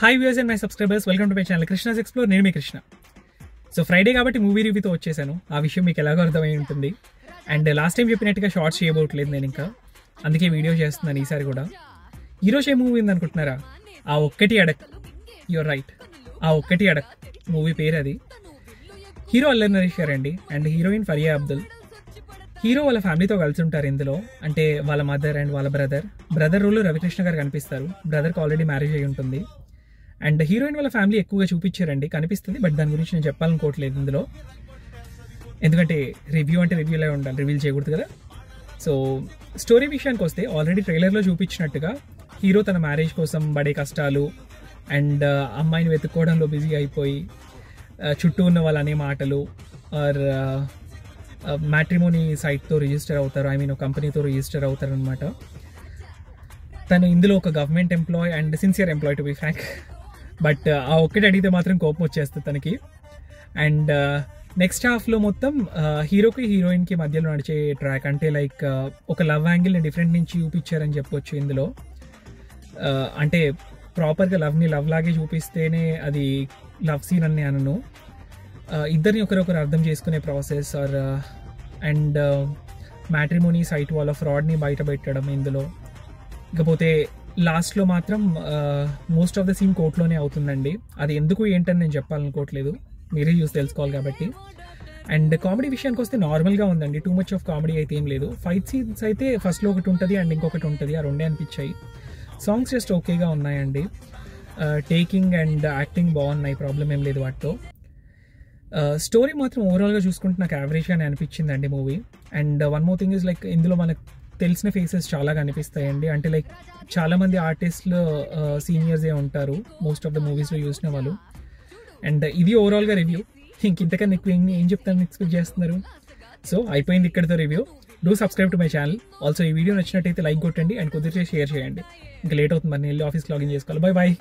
Hi viewers and my subscribers, welcome to my channel Krishna's explore. నేను మీ Krishna. So Friday కాబట్టి movie రివ్యూతో వచ్చేసాను. ఆ విషయం మీకు ఎలాగో అర్థమై ఉంటుంది. అండ్ లాస్ట్ టైం చెప్పినట్టుగా షార్ట్స్ చేయబోట్లేదు నేను ఇంకా, అందుకే వీడియో చేస్తున్నాను ఈసారి కూడా. ఈరోజు ఏ మూవీ ఉంది అనుకుంటున్నారా? ఆ ఒక్కటి అడక్. యువర్ రైట్, ఆ ఒక్కటి అడక్ మూవీ పేరు అది. హీరో అల్లరి నరేష్ గారు అండి, and heroine Faria Abdul. Hero వాళ్ళ ఫ్యామిలీతో కలిసి ఉంటారు ఇందులో, అంటే వాళ్ళ మదర్ అండ్ వాళ్ళ బ్రదర్ రోల్లో రవికృష్ణ గారు కనిపిస్తారు. బ్రదర్కి ఆల్రెడీ మ్యారేజ్ అయ్యి ఉంటుంది. అండ్ హీరోయిన్ వాళ్ళ ఫ్యామిలీ ఎక్కువగా చూపించారండి, కనిపిస్తుంది. బట్ దాని గురించి నేను చెప్పాలనుకోవట్లేదు ఇందులో, ఎందుకంటే రివ్యూ అంటే రివ్యూలే ఉండాలి, రివీల్ చేయకూడదు కదా. సో స్టోరీ విషయానికి వస్తే, ఆల్రెడీ ట్రైలర్లో చూపించినట్టుగా హీరో తన మ్యారేజ్ కోసం పడే కష్టాలు అండ్ అమ్మాయిని వెతుక్కోవడంలో బిజీ అయిపోయి చుట్టూ ఉన్న వాళ్ళు అనే మాటలు, ఆర్ మ్యాట్రిమోనీ సైట్తో రిజిస్టర్ అవుతారు, ఐ మీన్ ఒక కంపెనీతో రిజిస్టర్ అవుతారు అనమాట. తను ఇందులో ఒక government employee and sincere employee to be frank. But ఆ ఒక్కటి అడిగితే మాత్రం కోపం వచ్చేస్తుంది తనకి. అండ్ నెక్స్ట్ హాఫ్లో మొత్తం హీరోకి హీరోయిన్కి మధ్యలో నడిచే ట్రాక్, అంటే లైక్ ఒక లవ్ యాంగిల్ని డిఫరెంట్ నుంచి చూపించారని చెప్పొచ్చు ఇందులో. అంటే ప్రాపర్గా లవ్ని లవ్ లాగే చూపిస్తేనే అది లవ్ సీన్ అని అనను. ఇద్దరిని ఒకరొకరు అర్థం చేసుకునే process, or and matrimony site వాళ్ళ ఫ్రాడ్ని బయట పెట్టడం ఇందులో. ఇకపోతే లాస్ట్లో మాత్రం మోస్ట్ ఆఫ్ ద సీన్ కోర్టులోనే అవుతుందండి. అది ఎందుకు ఏంటని నేను చెప్పాలనుకోవట్లేదు, మీరే చూసి తెలుసుకోవాలి కాబట్టి. అండ్ కామెడీ విషయానికి వస్తే నార్మల్గా ఉందండి, టూ మచ్ ఆఫ్ కామెడీ అయితే ఏం లేదు. ఫైట్ సీన్స్ అయితే ఫస్ట్లో ఒకటి ఉంటుంది అండ్ ఇంకొకటి ఉంటుంది, ఆ రెండే అనిపించాయి. సాంగ్స్ జస్ట్ ఓకేగా ఉన్నాయండి. టేకింగ్ అండ్ యాక్టింగ్ బాగున్నాయి, ప్రాబ్లం ఏం లేదు వాటితో. స్టోరీ మాత్రం ఓవరాల్గా చూసుకుంటే నాకు యావరేజ్గానే అనిపించిందండి movie. And one more thing is like, ఇందులో మనకు తెలిసిన ఫేసెస్ చాలా కనిపిస్తాయండి. అంటే లైక్ చాలామంది ఆర్టిస్టులు సీనియర్సే ఉంటారు మోస్ట్ ఆఫ్ ద మూవీస్లో చూసిన వాళ్ళు. అండ్ ఇది ఓవరాల్గా రివ్యూ. ఇంతకన్నా ఎక్కువ ఏం చెప్తాను ఎక్స్పెక్ట్ చేస్తున్నారు? సో అయిపోయింది ఇక్కడితో review. Do subscribe to my channel. Also ఈ వీడియో నచ్చినట్టయితే లైక్ కొట్టండి అండ్ కుదిరితే షేర్ చేయండి. ఇంకా లేట్ అవుతుంది, మరి నేను వెళ్ళి ఆఫీస్కి లాగిన్ చేసుకోవాలి. Bye bye.